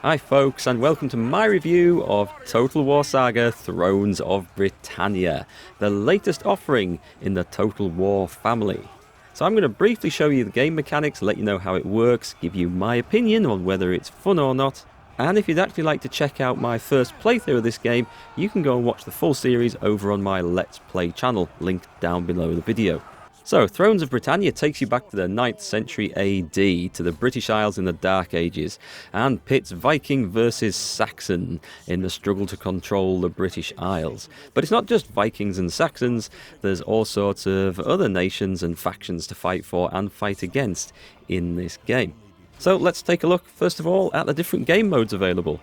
Hi folks, and welcome to my review of Total War Saga Thrones of Britannia, the latest offering in the Total War family. So I'm going to briefly show you the game mechanics, let you know how it works, give you my opinion on whether it's fun or not, and if you'd actually like to check out my first playthrough of this game, you can go and watch the full series over on my Let's Play channel, linked down below the video. So, Thrones of Britannia takes you back to the 9th century AD, to the British Isles in the Dark Ages, and pits Viking versus Saxon in the struggle to control the British Isles. But it's not just Vikings and Saxons, there's all sorts of other nations and factions to fight for and fight against in this game. So let's take a look, first of all, at the different game modes available.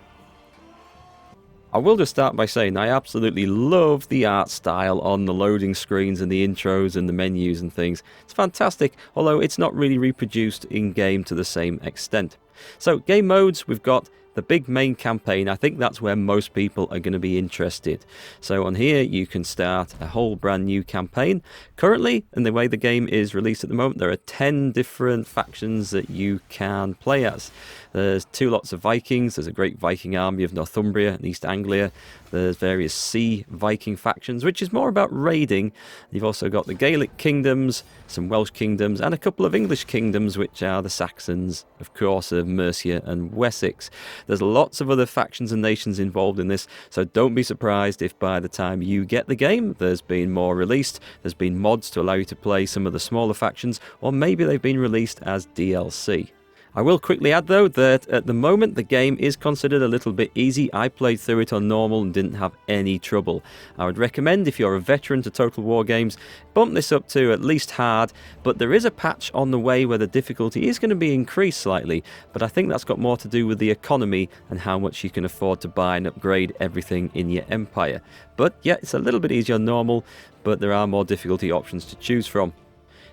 I will just start by saying I absolutely love the art style on the loading screens and the intros and the menus and things. It's fantastic, although it's not really reproduced in-game to the same extent. So, game modes, we've got the big main campaign. I think that's where most people are going to be interested. So on here you can start a whole brand new campaign. Currently, in the way the game is released at the moment, there are 10 different factions that you can play as. There's 2 lots of Vikings, there's a great Viking army of Northumbria and East Anglia. There's various sea Viking factions, which is more about raiding. You've also got the Gaelic kingdoms, some Welsh kingdoms, and a couple of English kingdoms, which are the Saxons, of course, of Mercia and Wessex. There's lots of other factions and nations involved in this, so don't be surprised if by the time you get the game, there's been more released. There's been mods to allow you to play some of the smaller factions, or maybe they've been released as DLC. I will quickly add though that at the moment the game is considered a little bit easy. I played through it on normal and didn't have any trouble. I would recommend, if you're a veteran to Total War games, bump this up to at least hard, but there is a patch on the way where the difficulty is going to be increased slightly, but I think that's got more to do with the economy and how much you can afford to buy and upgrade everything in your empire. But yeah, it's a little bit easier on normal, but there are more difficulty options to choose from.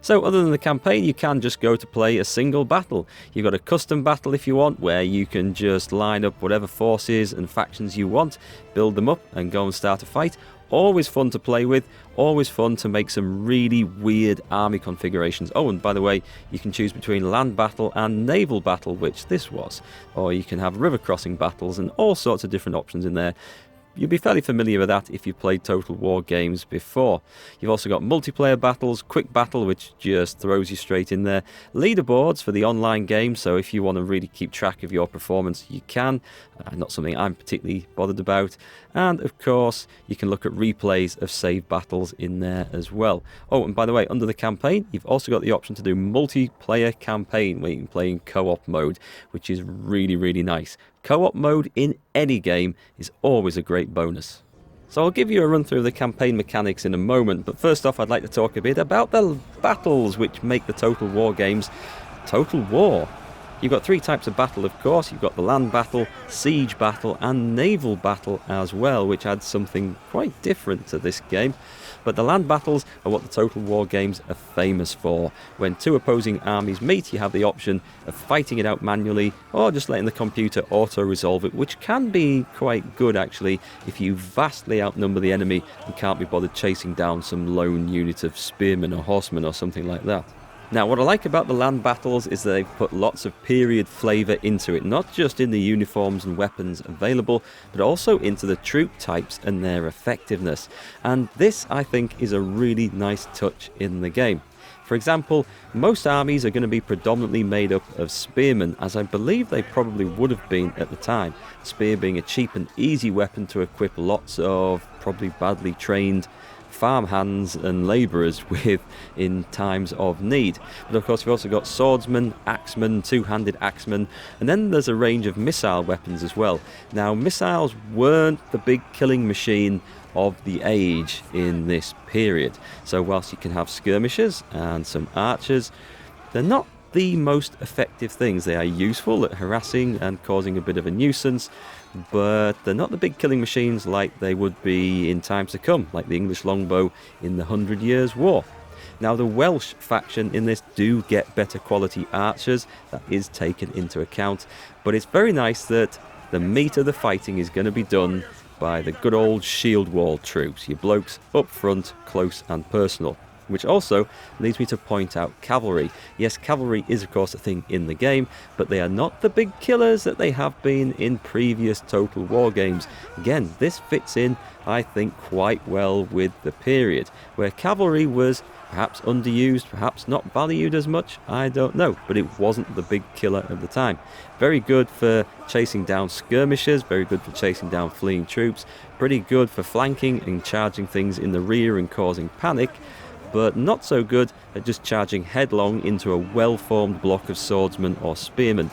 So other than the campaign, you can just go to play a single battle. You've got a custom battle if you want, where you can just line up whatever forces and factions you want, build them up and go and start a fight. Always fun to play with, always fun to make some really weird army configurations. Oh, and by the way, you can choose between land battle and naval battle, which this was. Or you can have river crossing battles and all sorts of different options in there. You'll be fairly familiar with that if you've played Total War games before. You've also got multiplayer battles, quick battle, which just throws you straight in there. Leaderboards for the online game, so if you want to really keep track of your performance, you can. Not something I'm particularly bothered about. And of course, you can look at replays of saved battles in there as well. Oh, and by the way, under the campaign, you've also got the option to do multiplayer campaign, where you can play in co-op mode, which is really, really nice. Co-op mode in any game is always a great bonus. So I'll give you a run through the campaign mechanics in a moment, but first off I'd like to talk a bit about the battles which make the Total War games Total War. You've got 3 types of battle, of course. You've got the land battle, siege battle, and naval battle as well, which adds something quite different to this game. But the land battles are what the Total War games are famous for. When 2 opposing armies meet, you have the option of fighting it out manually, or just letting the computer auto-resolve it, which can be quite good actually if you vastly outnumber the enemy and can't be bothered chasing down some lone unit of spearmen or horsemen or something like that. Now, what I like about the land battles is that they've put lots of period flavour into it, not just in the uniforms and weapons available, but also into the troop types and their effectiveness. And this, I think, is a really nice touch in the game. For example, most armies are going to be predominantly made up of spearmen, as I believe they probably would have been at the time. Spear being a cheap and easy weapon to equip lots of probably badly trained farmhands and labourers with in times of need. But of course we've also got swordsmen, axemen, two-handed axemen, and then there's a range of missile weapons as well. Now, missiles weren't the big killing machine of the age in this period, so whilst you can have skirmishers and some archers, they're not the most effective things. They are useful at harassing and causing a bit of a nuisance, but they're not the big killing machines like they would be in times to come, like the English longbow in the 100 Years' War. Now, the Welsh faction in this do get better quality archers, that is taken into account, but it's very nice that the meat of the fighting is going to be done by the good old shield wall troops, your blokes up front, close and personal. Which also leads me to point out cavalry. Yes, cavalry is of course a thing in the game, but they are not the big killers that they have been in previous Total War games. Again, this fits in, I think, quite well with the period, where cavalry was perhaps underused, perhaps not valued as much, I don't know, but it wasn't the big killer of the time. Very good for chasing down skirmishers, very good for chasing down fleeing troops, pretty good for flanking and charging things in the rear and causing panic, but not so good at just charging headlong into a well-formed block of swordsmen or spearmen.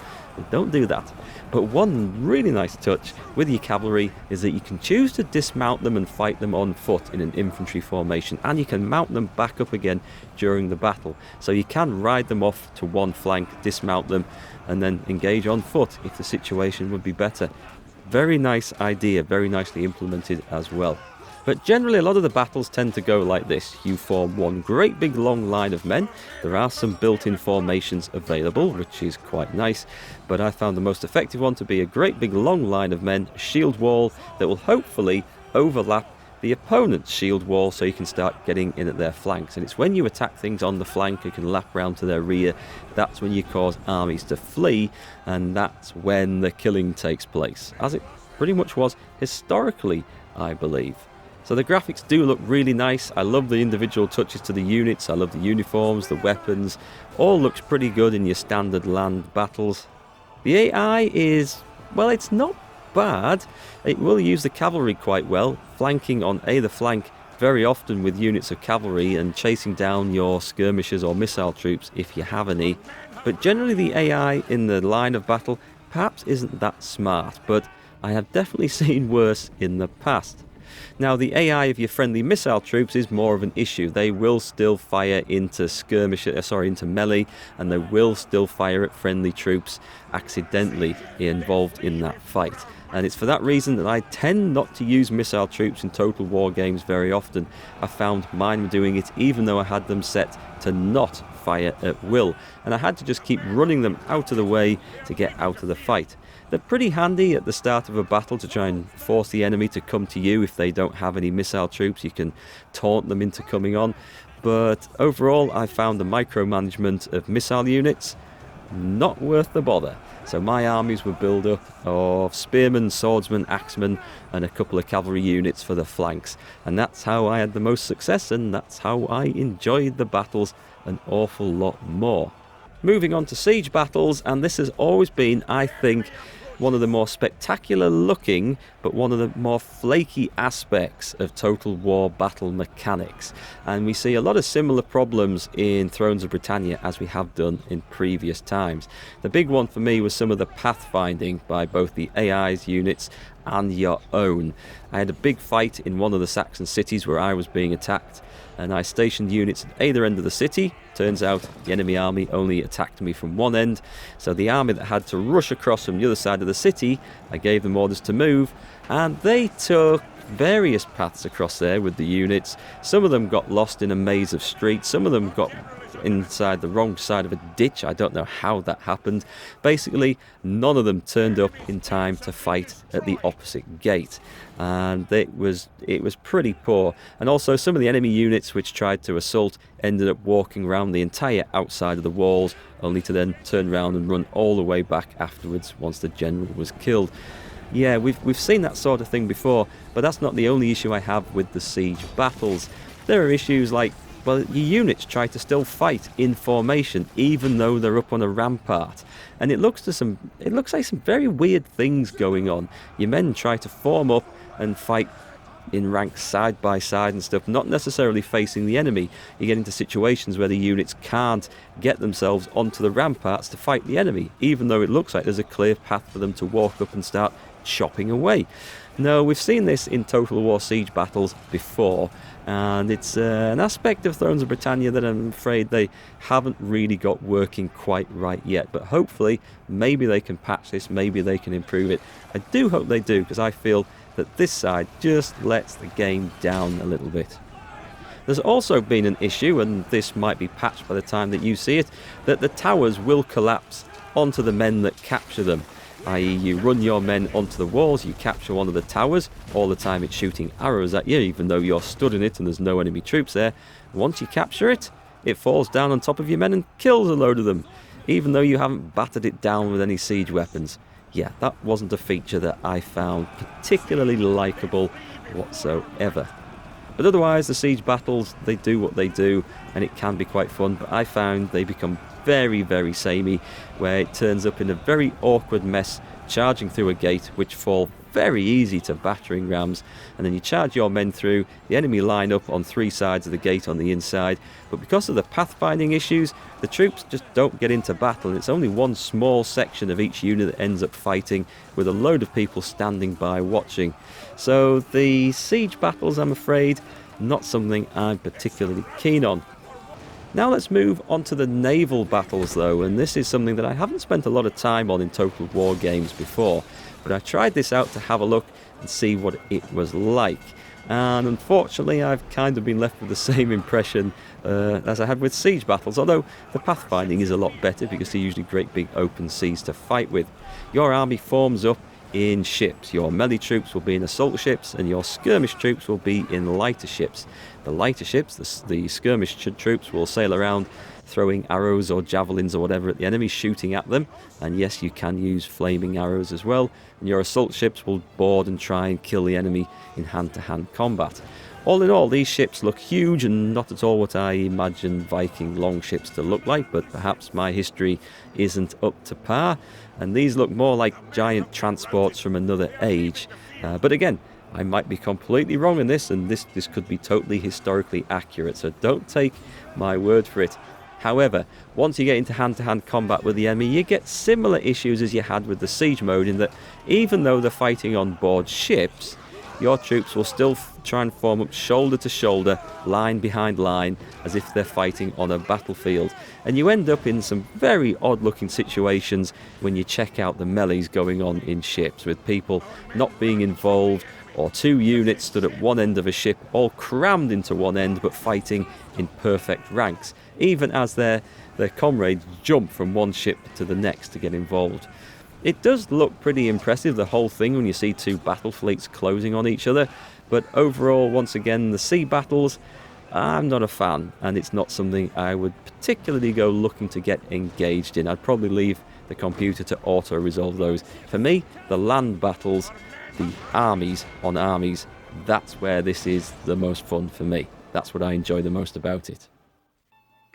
Don't do that. But one really nice touch with your cavalry is that you can choose to dismount them and fight them on foot in an infantry formation, and you can mount them back up again during the battle. So you can ride them off to one flank, dismount them, and then engage on foot if the situation would be better. Very nice idea, very nicely implemented as well. But generally a lot of the battles tend to go like this. You form one great big long line of men. There are some built-in formations available, which is quite nice, but I found the most effective one to be a great big long line of men, a shield wall that will hopefully overlap the opponent's shield wall so you can start getting in at their flanks. And it's when you attack things on the flank and can lap round to their rear, that's when you cause armies to flee, and that's when the killing takes place, as it pretty much was historically, I believe. So the graphics do look really nice. I love the individual touches to the units. I love the uniforms, the weapons. All looks pretty good in your standard land battles. The AI is, well, it's not bad. It will use the cavalry quite well, flanking on either flank very often with units of cavalry and chasing down your skirmishers or missile troops if you have any. But generally the AI in the line of battle perhaps isn't that smart, but I have definitely seen worse in the past. Now, the AI of your friendly missile troops is more of an issue. They will still fire into into melee, and they will still fire at friendly troops accidentally involved in that fight. And it's for that reason that I tend not to use missile troops in Total War games very often. I found mine were doing it even though I had them set to not fire at will, and I had to just keep running them out of the way to get out of the fight. They're pretty handy at the start of a battle to try and force the enemy to come to you if they don't have any missile troops. You can taunt them into coming on. But overall, I found the micromanagement of missile units not worth the bother. So my armies were built up of spearmen, swordsmen, axemen, and a couple of cavalry units for the flanks. And that's how I had the most success, and that's how I enjoyed the battles an awful lot more. Moving on to siege battles, and this has always been, I think, one of the more spectacular looking, but one of the more flaky aspects of Total War battle mechanics. And we see a lot of similar problems in Thrones of Britannia as we have done in previous times. The big one for me was some of the pathfinding by both the AI's units and your own. I had a big fight in one of the Saxon cities where I was being attacked, and I stationed units at either end of the city. Turns out the enemy army only attacked me from one end, so the army that had to rush across from the other side of the city, I gave them orders to move, and they took various paths across there with the units. Some of them got lost in a maze of streets, some of them got inside the wrong side of a ditch. I don't know how that happened. Basically, none of them turned up in time to fight at the opposite gate, and it was pretty poor. And also some of the enemy units which tried to assault ended up walking around the entire outside of the walls, only to then turn around and run all the way back afterwards once the general was killed. Yeah, we've seen that sort of thing before, but that's not the only issue I have with the siege battles. There are issues like, well, your units try to still fight in formation even though they're up on a rampart, and it looks like some very weird things going on. Your men try to form up and fight in ranks side by side and stuff, not necessarily facing the enemy. You get into situations where the units can't get themselves onto the ramparts to fight the enemy, even though it looks like there's a clear path for them to walk up and start chopping away. No, we've seen this in Total War siege battles before, and it's an aspect of Thrones of Britannia that I'm afraid they haven't really got working quite right yet. But hopefully, maybe they can patch this, maybe they can improve it. I do hope they do, because I feel that this side just lets the game down a little bit. There's also been an issue, and this might be patched by the time that you see it, that the towers will collapse onto the men that capture them. i.e. you run your men onto the walls, you capture one of the towers, all the time it's shooting arrows at you, even though you're stood in it and there's no enemy troops there. Once you capture it, it falls down on top of your men and kills a load of them, even though you haven't battered it down with any siege weapons. Yeah, that wasn't a feature that I found particularly likeable whatsoever. But otherwise, the siege battles, they do what they do, and it can be quite fun, but I found they become very, very samey, where it turns up in a very awkward mess, charging through a gate, which fall very easy to battering rams, and then you charge your men through, the enemy line up on 3 sides of the gate on the inside, but because of the pathfinding issues, the troops just don't get into battle, and it's only one small section of each unit that ends up fighting, with a load of people standing by watching. So the siege battles, I'm afraid, not something I'm particularly keen on. Now let's move on to the naval battles though, and this is something that I haven't spent a lot of time on in Total War games before, but I tried this out to have a look and see what it was like. And unfortunately I've kind of been left with the same impression as I had with siege battles, although the pathfinding is a lot better because they're usually great big open seas to fight with. Your army forms up in ships. Your melee troops will be in assault ships and your skirmish troops will be in lighter ships. The lighter ships, the skirmish troops, will sail around throwing arrows or javelins or whatever at the enemy, shooting at them, and yes, you can use flaming arrows as well, and your assault ships will board and try and kill the enemy in hand-to-hand combat. All in all, these ships look huge and not at all what I imagine Viking longships to look like, but perhaps my history isn't up to par, and these look more like giant transports from another age. But again, I might be completely wrong in this, and this could be totally historically accurate, so don't take my word for it. However, once you get into hand-to-hand combat with the enemy, you get similar issues as you had with the siege mode, in that even though they're fighting on board ships, your troops will still try and form up shoulder to shoulder, line behind line, as if they're fighting on a battlefield. And you end up in some very odd looking situations when you check out the melees going on in ships, with people not being involved, or 2 units stood at one end of a ship, all crammed into one end but fighting in perfect ranks, even as their comrades jump from one ship to the next to get involved. It does look pretty impressive, the whole thing, when you see 2 battle fleets closing on each other, but overall, once again, the sea battles, I'm not a fan, and it's not something I would particularly go looking to get engaged in. I'd probably leave the computer to auto-resolve those. For me, the land battles, the armies on armies, that's where this is the most fun for me. That's what I enjoy the most about it.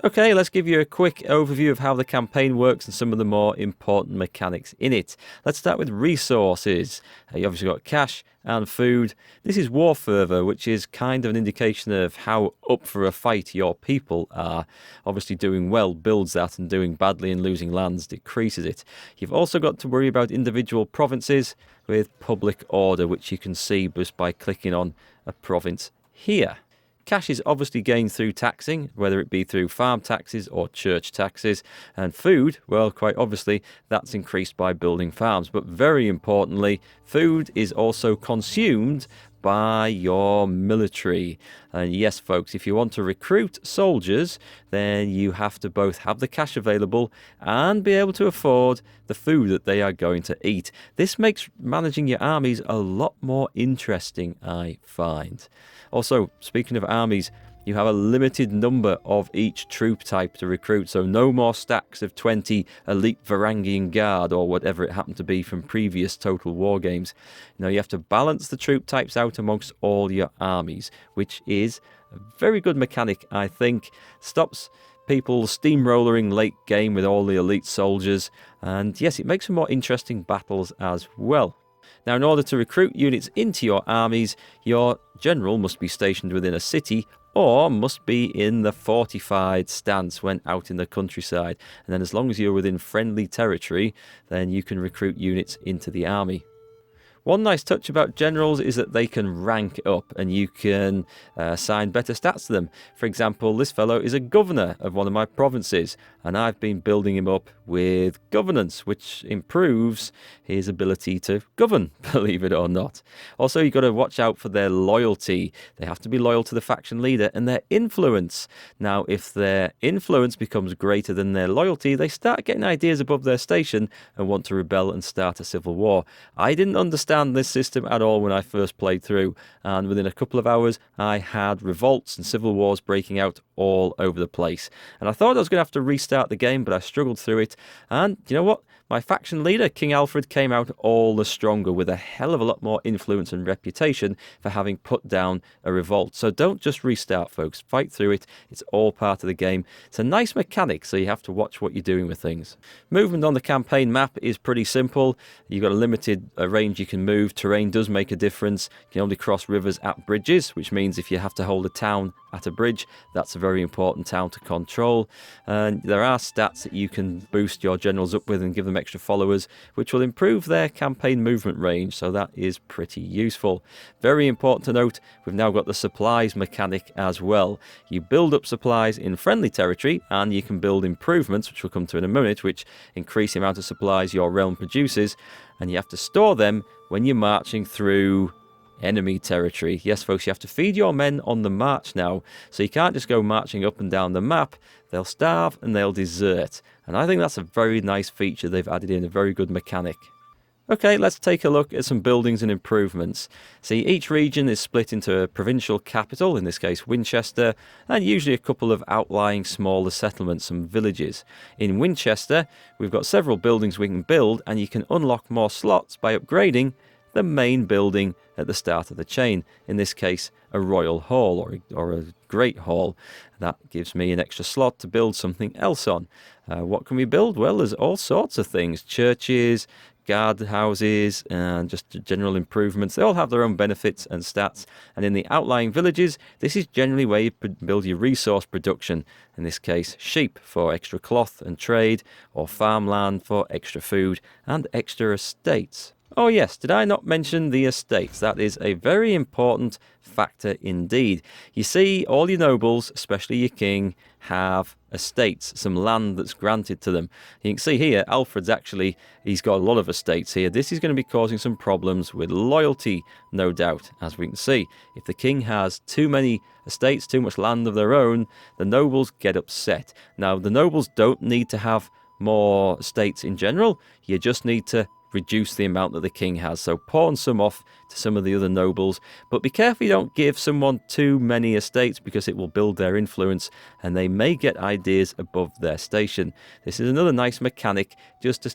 Okay, let's give you a quick overview of how the campaign works and some of the more important mechanics in it. Let's start with resources. You obviously got cash and food. This is war fervour, which is kind of an indication of how up for a fight your people are. Obviously doing well builds that, and doing badly and losing lands decreases it. You've also got to worry about individual provinces with public order, which you can see just by clicking on a province here. Cash is obviously gained through taxing, whether it be through farm taxes or church taxes. And food, well, quite obviously, that's increased by building farms. But very importantly, food is also consumed by your military. And yes, folks, if you want to recruit soldiers, then you have to both have the cash available and be able to afford the food that they are going to eat. This makes managing your armies a lot more interesting, I find. Also, speaking of armies, you have a limited number of each troop type to recruit, so no more stacks of 20 elite Varangian Guard or whatever it happened to be from previous Total War games. Now you have to balance the troop types out amongst all your armies, which is a very good mechanic, I think. Stops people steamrollering late game with all the elite soldiers, and yes, it makes for more interesting battles as well. Now, in order to recruit units into your armies, your general must be stationed within a city or must be in the fortified stance when out in the countryside. And then as long as you're within friendly territory, then you can recruit units into the army. One nice touch about generals is that they can rank up and you can assign better stats to them. For example, this fellow is a governor of one of my provinces, and I've been building him up with governance, which improves his ability to govern, believe it or not. Also, you've got to watch out for their loyalty. They have to be loyal to the faction leader, and their influence. Now, if their influence becomes greater than their loyalty, they start getting ideas above their station and want to rebel and start a civil war. I didn't understand this system at all when I first played through, and within a couple of hours I had revolts and civil wars breaking out all over the place. And I thought I was going to have to restart the game, but I struggled through it, and you know what? My faction leader, King Alfred, came out all the stronger with a hell of a lot more influence and reputation for having put down a revolt. So don't just restart, folks. Fight through it. It's all part of the game. It's a nice mechanic, so you have to watch what you're doing with things. Movement on the campaign map is pretty simple. You've got a limited range you can move. Terrain does make a difference. You can only cross rivers at bridges, which means if you have to hold a town at a bridge, that's a very important town to control. And there are stats that you can boost your generals up with and give them extra followers, which will improve their campaign movement range, so that is pretty useful. Very important to note, we've now got the supplies mechanic as well. You build up supplies in friendly territory, and you can build improvements, which we'll come to in a minute, which increase the amount of supplies your realm produces, and you have to store them when you're marching through enemy territory. Yes, folks, you have to feed your men on the march now, so you can't just go marching up and down the map. They'll starve and they'll desert, and I think that's a very nice feature they've added in, a very good mechanic. Okay, let's take a look at some buildings and improvements. See, each region is split into a provincial capital, in this case Winchester, and usually a couple of outlying smaller settlements and villages. In Winchester, we've got several buildings we can build, and you can unlock more slots by upgrading the main building at the start of the chain, in this case a royal hall or a great hall. That gives me an extra slot to build something else on. What can we build? Well, there's all sorts of things: churches, guard houses, and just general improvements. They all have their own benefits and stats, and in the outlying villages, this is generally where you build your resource production, in this case sheep for extra cloth and trade, or farmland for extra food and extra estates. Oh yes, did I not mention the estates? That is a very important factor indeed. You see, all your nobles, especially your king, have estates, some land that's granted to them. You can see here, Alfred's he's got a lot of estates here. This is going to be causing some problems with loyalty, no doubt, as we can see. If the king has too many estates, too much land of their own, the nobles get upset. Now, the nobles don't need to have more estates in general. You just need to reduce the amount that the king has, so pawn some off to some of the other nobles, but be careful you don't give someone too many estates, because it will build their influence and they may get ideas above their station. This is another nice mechanic, just to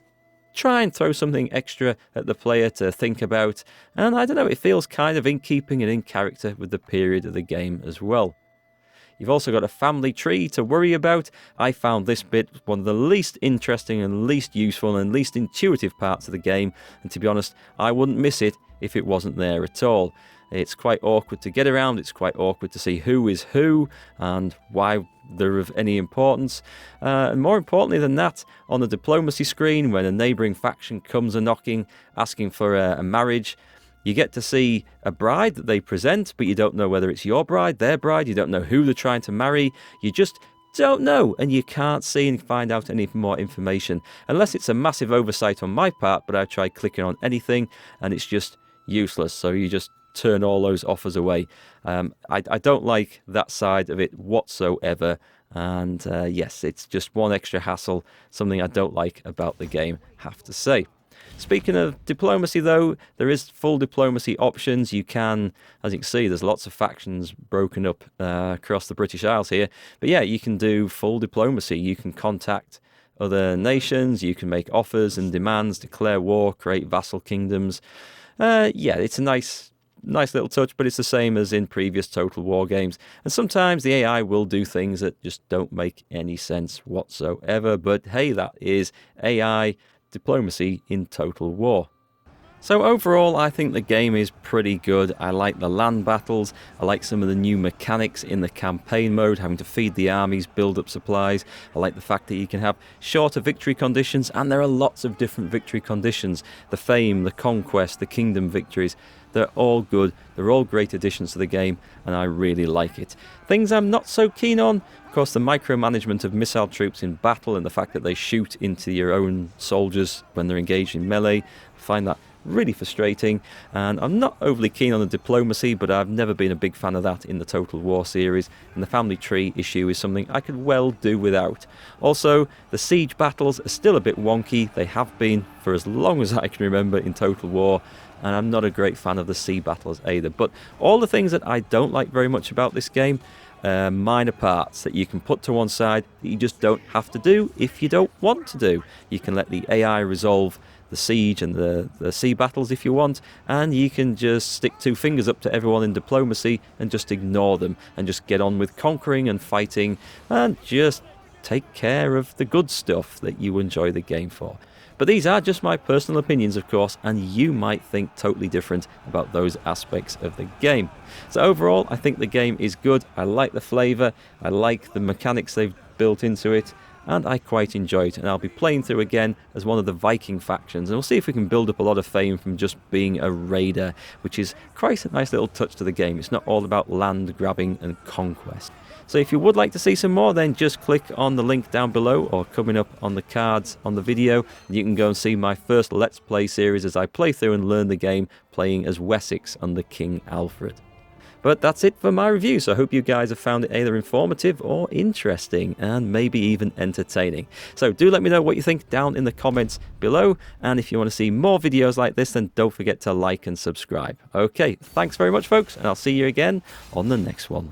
try and throw something extra at the player to think about, and I don't know, it feels kind of in keeping and in character with the period of the game as well. You've also got a family tree to worry about. I found this bit one of the least interesting and least useful and least intuitive parts of the game, and to be honest, I wouldn't miss it if it wasn't there at all. It's quite awkward to get around, it's quite awkward to see who is who and why they're of any importance. And more importantly than that, on the diplomacy screen, when a neighbouring faction comes a-knocking, asking for a marriage, you get to see a bride that they present, but you don't know whether it's your bride, their bride, you don't know who they're trying to marry, you just don't know, and you can't see and find out any more information, unless it's a massive oversight on my part, but I've tried clicking on anything, and it's just useless, so you just turn all those offers away. I don't like that side of it whatsoever, and yes, it's just one extra hassle, something I don't like about the game, have to say. Speaking of diplomacy, though, there is full diplomacy options. You can, as you can see, there's lots of factions broken up across the British Isles here. But yeah, you can do full diplomacy. You can contact other nations. You can make offers and demands, declare war, create vassal kingdoms. Yeah, it's a nice little touch, but it's the same as in previous Total War games. And sometimes the AI will do things that just don't make any sense whatsoever. But hey, that is AI diplomacy in Total War. So overall, I think the game is pretty good. I like the land battles, I like some of the new mechanics in the campaign mode, having to feed the armies, build up supplies. I like the fact that you can have shorter victory conditions, and there are lots of different victory conditions. The fame, the conquest, the kingdom victories, they're all good, they're all great additions to the game, and I really like it. Things I'm not so keen on, of course, the micromanagement of missile troops in battle and the fact that they shoot into your own soldiers when they're engaged in melee. I find that really frustrating, and I'm not overly keen on the diplomacy, but I've never been a big fan of that in the Total War series, and the family tree issue is something I could well do without. Also, the siege battles are still a bit wonky. They have been for as long as I can remember in Total War, and I'm not a great fan of the sea battles either. But all the things that I don't like very much about this game, minor parts that you can put to one side that you just don't have to do if you don't want to do. You can let the AI resolve the siege and the sea battles if you want, and you can just stick two fingers up to everyone in diplomacy and just ignore them and just get on with conquering and fighting and just take care of the good stuff that you enjoy the game for. But these are just my personal opinions, of course, and you might think totally different about those aspects of the game. So overall, I think the game is good. I like the flavour, I like the mechanics they've built into it, and I quite enjoy it, and I'll be playing through again as one of the Viking factions, and we'll see if we can build up a lot of fame from just being a raider, which is quite a nice little touch to the game. It's not all about land grabbing and conquest. So if you would like to see some more, then just click on the link down below or coming up on the cards on the video, and you can go and see my first Let's Play series as I play through and learn the game playing as Wessex under King Alfred. But that's it for my review, so I hope you guys have found it either informative or interesting, and maybe even entertaining. So do let me know what you think down in the comments below, and if you want to see more videos like this, then don't forget to like and subscribe. Okay, thanks very much folks, and I'll see you again on the next one.